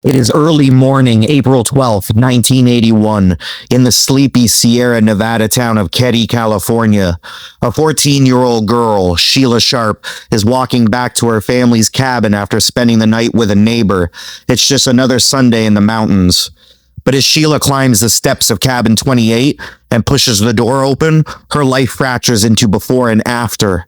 It is early morning, April 12th, 1981, in the sleepy Sierra Nevada town of Keddie, California. A 14-year-old girl, Sheila Sharp, is walking back to her family's cabin after spending the night with a neighbor. It's just another Sunday in the mountains. But as Sheila climbs the steps of cabin 28 and pushes the door open, her life fractures into before and after.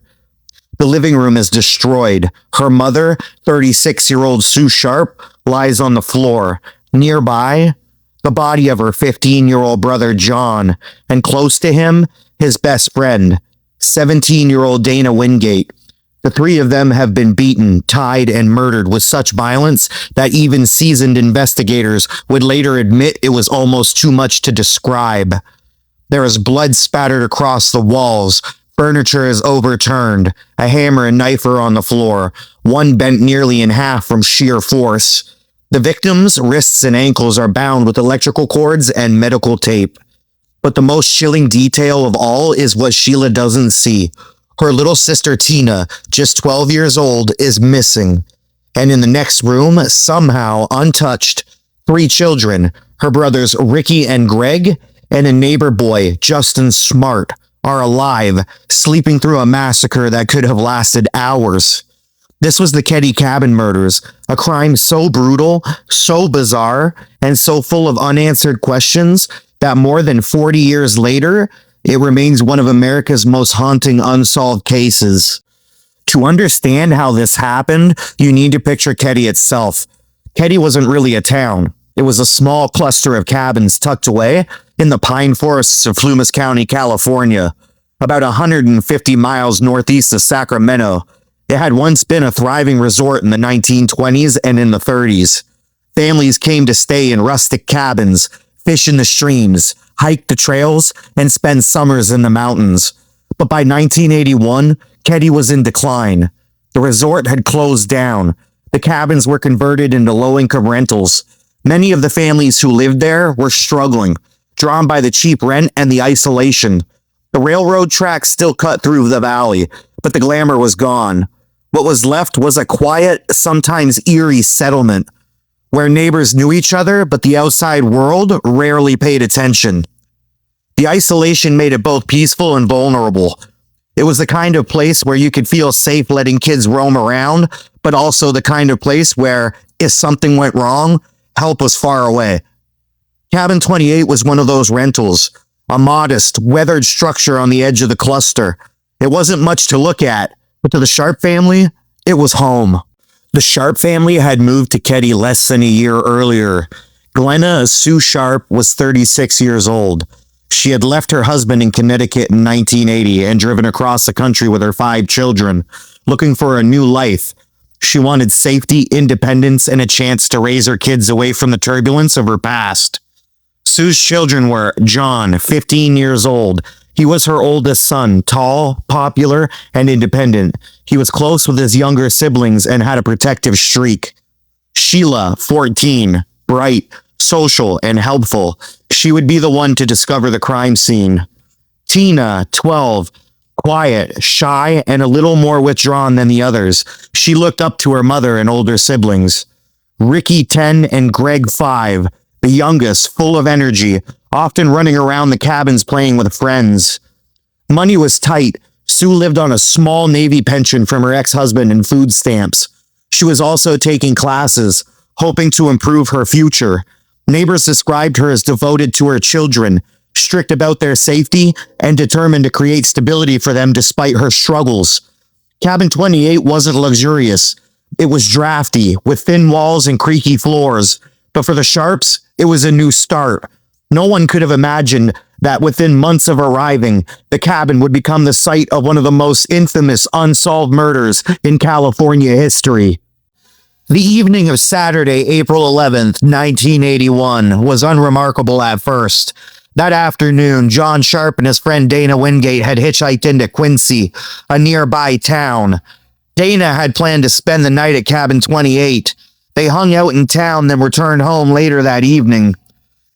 The living room is destroyed. Her mother, 36-year-old Sue Sharp, lies on the floor. Nearby, the body of her 15-year-old brother John, and close to him, his best friend, 17-year-old Dana Wingate. The three of them have been beaten, tied, and murdered with such violence that even seasoned investigators would later admit it was almost too much to describe. There is blood spattered across the walls. Furniture is overturned. A hammer and knife are on the floor, one bent nearly in half from sheer force. The victims' wrists and ankles are bound with electrical cords and medical tape. But the most chilling detail of all is what Sheila doesn't see. Her little sister Tina, just 12 years old, is missing. And in the next room, somehow untouched, three children, her brothers Ricky and Greg, and a neighbor boy, Justin Smart, are alive, sleeping through a massacre that could have lasted hours. This was the Keddie cabin murders, a crime so brutal, so bizarre, and so full of unanswered questions that more than 40 years later, it remains one of America's most haunting unsolved cases. To understand how this happened, you need to picture Keddie itself. Keddie wasn't really a town. It was a small cluster of cabins tucked away in the pine forests of Plumas County, California, about 150 miles northeast of Sacramento. It had once been a thriving resort in the 1920s and in the 30s. Families came to stay in rustic cabins, fish in the streams, hike the trails, and spend summers in the mountains. But by 1981, Keddie was in decline. The resort had closed down. The cabins were converted into low-income rentals. Many of the families who lived there were struggling, drawn by the cheap rent and the isolation. The railroad tracks still cut through the valley, but the glamour was gone. What was left was a quiet, sometimes eerie settlement, where neighbors knew each other, but the outside world rarely paid attention. The isolation made it both peaceful and vulnerable. It was the kind of place where you could feel safe letting kids roam around, but also the kind of place where, if something went wrong, help was far away. Cabin 28 was one of those rentals, a modest, weathered structure on the edge of the cluster. It wasn't much to look at, but to the Sharp family, it was home. The Sharp family had moved to Keddie less than a year earlier. Glenna Sue Sharp was 36 years old. She had left her husband in Connecticut in 1980 and driven across the country with her 5 children, looking for a new life. She wanted safety, independence, and a chance to raise her kids away from the turbulence of her past. Sue's children were John, 15 years old. He was her oldest son, tall, popular, and independent. He was close with his younger siblings and had a protective streak. Sheila, 14, bright, social, and helpful. She would be the one to discover the crime scene. Tina, 12, quiet, shy, and a little more withdrawn than the others. She looked up to her mother and older siblings. Ricky, 10, and Greg, 5, the youngest, full of energy, often running around the cabins playing with friends. Money was tight. Sue lived on a small Navy pension from her ex-husband and food stamps. She was also taking classes, hoping to improve her future. Neighbors described her as devoted to her children, strict about their safety, and determined to create stability for them despite her struggles. Cabin 28 wasn't luxurious. It was drafty, with thin walls and creaky floors. But for the Sharps, it was a new start. No one could have imagined that within months of arriving, the cabin would become the site of one of the most infamous unsolved murders in California history. The evening of Saturday, April 11th, 1981, was unremarkable at first. That afternoon, John Sharp and his friend Dana Wingate had hitchhiked into Quincy, a nearby town. Dana had planned to spend the night at Cabin 28. They hung out in town, then returned home later that evening.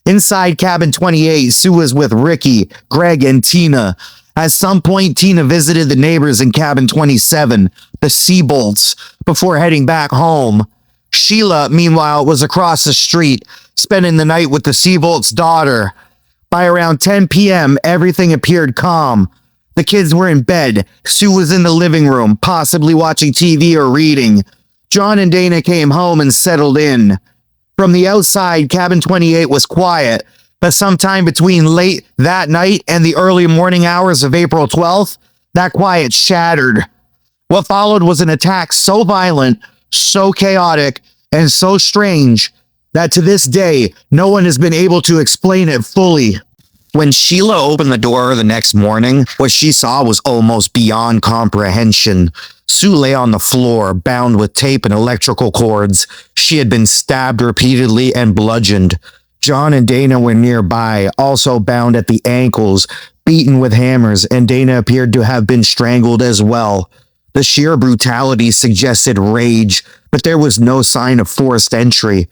Inside Cabin 28, Sue was with Ricky, Greg, and Tina. At some point, Tina visited the neighbors in Cabin 27, the Seabolts, before heading back home. Sheila, meanwhile, was across the street, spending the night with the Seavolt's daughter. By around 10 p.m., everything appeared calm. The kids were in bed. Sue was in the living room, possibly watching TV or reading. John and Dana came home and settled in. From the outside, cabin 28 was quiet, but sometime between late that night and the early morning hours of April 12th, that quiet shattered. What followed was an attack so violent, so chaotic, and so strange that to this day, no one has been able to explain it fully. When Sheila opened the door the next morning, what she saw was almost beyond comprehension. Sue lay on the floor, bound with tape and electrical cords. She had been stabbed repeatedly and bludgeoned. John and Dana were nearby, also bound at the ankles, beaten with hammers, and Dana appeared to have been strangled as well. The sheer brutality suggested rage, but there was no sign of forced entry.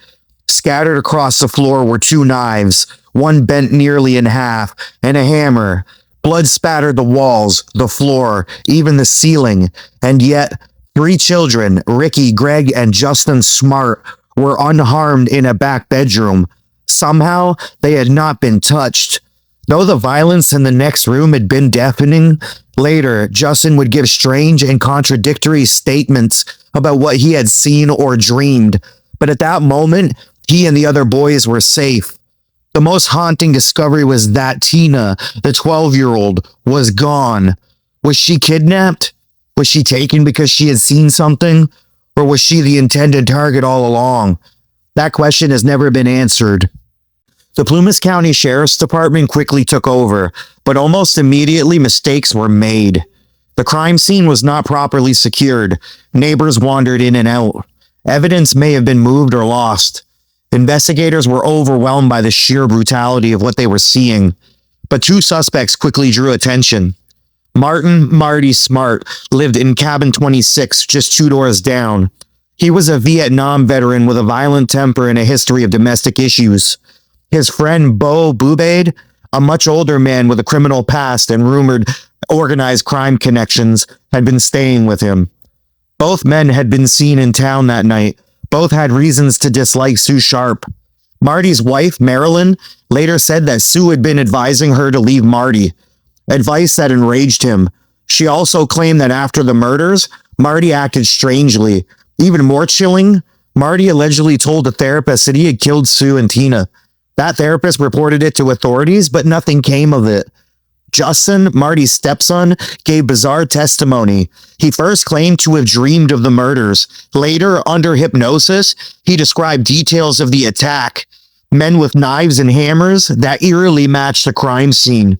Scattered across the floor were 2 knives, one bent nearly in half, and a hammer. Blood spattered the walls, the floor, even the ceiling, and yet 3 children, Ricky, Greg, and Justin Smart, were unharmed in a back bedroom. Somehow, they had not been touched. Though the violence in the next room had been deafening, later, Justin would give strange and contradictory statements about what he had seen or dreamed. But at that moment, he and the other boys were safe. The most haunting discovery was that Tina, the 12-year-old, was gone. Was she kidnapped? Was she taken because she had seen something? Or was she the intended target all along? That question has never been answered. The Plumas County Sheriff's Department quickly took over, but almost immediately mistakes were made. The crime scene was not properly secured. Neighbors wandered in and out. Evidence may have been moved or lost. Investigators were overwhelmed by the sheer brutality of what they were seeing, but 2 suspects quickly drew attention. Marty Smart lived in cabin 26, just 2 doors down. He was a Vietnam veteran with a violent temper and a history of domestic issues. His friend Bo Bubaid, a much older man with a criminal past and rumored organized crime connections, had been staying with him. Both men had been seen in town that night. Both had reasons to dislike Sue Sharp. Marty's wife, Marilyn, later said that Sue had been advising her to leave Marty, advice that enraged him. She also claimed that after the murders, Marty acted strangely. Even more chilling, Marty allegedly told a therapist that he had killed Sue and Tina. That therapist reported it to authorities, but nothing came of it. Justin, Marty's stepson, gave bizarre testimony. He first claimed to have dreamed of the murders. Later, under hypnosis, he described details of the attack. Men with knives and hammers that eerily matched the crime scene.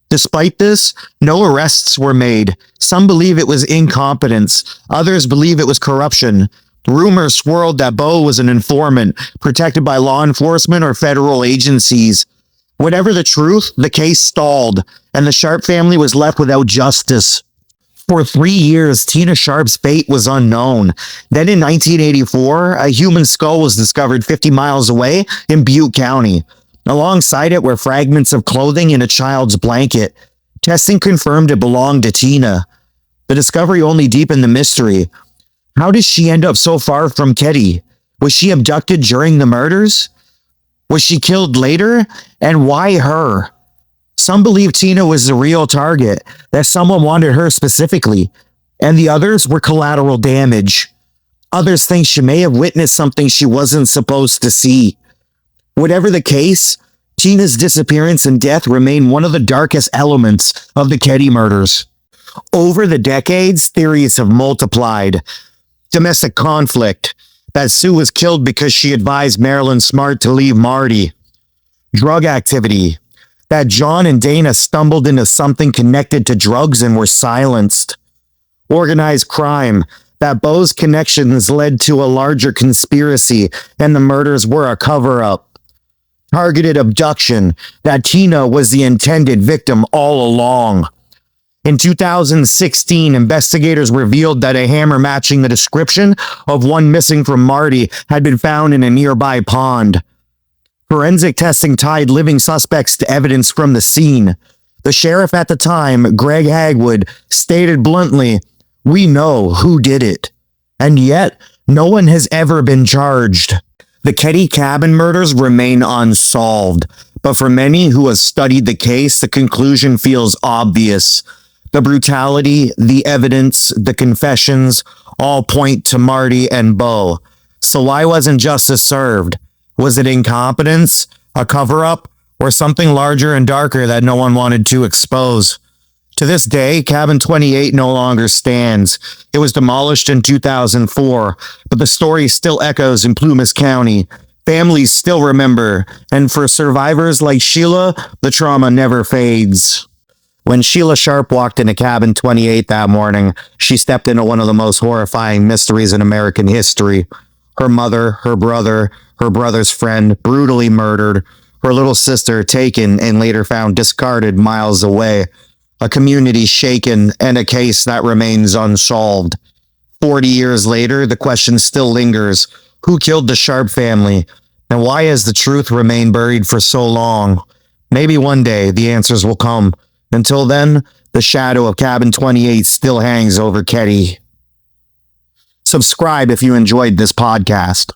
Despite this, no arrests were made. Some believe it was incompetence. Others believe it was corruption. Rumors swirled that Bo was an informant, protected by law enforcement or federal agencies. Whatever the truth, the case stalled, and the Sharp family was left without justice. For 3 years, Tina Sharp's fate was unknown. Then in 1984, a human skull was discovered 50 miles away in Butte County. Alongside it were fragments of clothing and a child's blanket. Testing confirmed it belonged to Tina. The discovery only deepened the mystery. How did she end up so far from Keddie? Was she abducted during the murders? Was she killed later? And why her? Some believe Tina was the real target, that someone wanted her specifically, and the others were collateral damage. Others think she may have witnessed something she wasn't supposed to see. Whatever the case, Tina's disappearance and death remain one of the darkest elements of the Keddie murders. Over the decades, theories have multiplied. Domestic conflict, that Sue was killed because she advised Marilyn Smart to leave Marty. Drug activity, that John and Dana stumbled into something connected to drugs and were silenced. Organized crime, that Bo's connections led to a larger conspiracy and the murders were a cover-up. Targeted abduction, that Tina was the intended victim all along. In 2016, investigators revealed that a hammer matching the description of one missing from Marty had been found in a nearby pond. Forensic testing tied living suspects to evidence from the scene. The sheriff at the time, Greg Hagwood, stated bluntly, "We know who did it." And yet, No one has ever been charged. The Keddie cabin murders remain unsolved, but for many who have studied the case, the conclusion feels obvious. The brutality, the evidence, the confessions all point to Marty and Bo. So why wasn't justice served? Was it incompetence, a cover-up, or something larger and darker that no one wanted to expose? To this day, Cabin 28 no longer stands. It was demolished in 2004, but the story still echoes in Plumas County. Families still remember, and for survivors like Sheila, the trauma never fades. When Sheila Sharp walked into Cabin 28 that morning, she stepped into one of the most horrifying mysteries in American history. Her mother, her brother's friend, brutally murdered. Her little sister taken and later found discarded miles away. A community shaken and a case that remains unsolved. 40 years later, the question still lingers. Who killed the Sharp family? And why has the truth remained buried for so long? Maybe one day the answers will come. Until then, the shadow of Cabin 28 still hangs over Keddie. Subscribe if you enjoyed this podcast.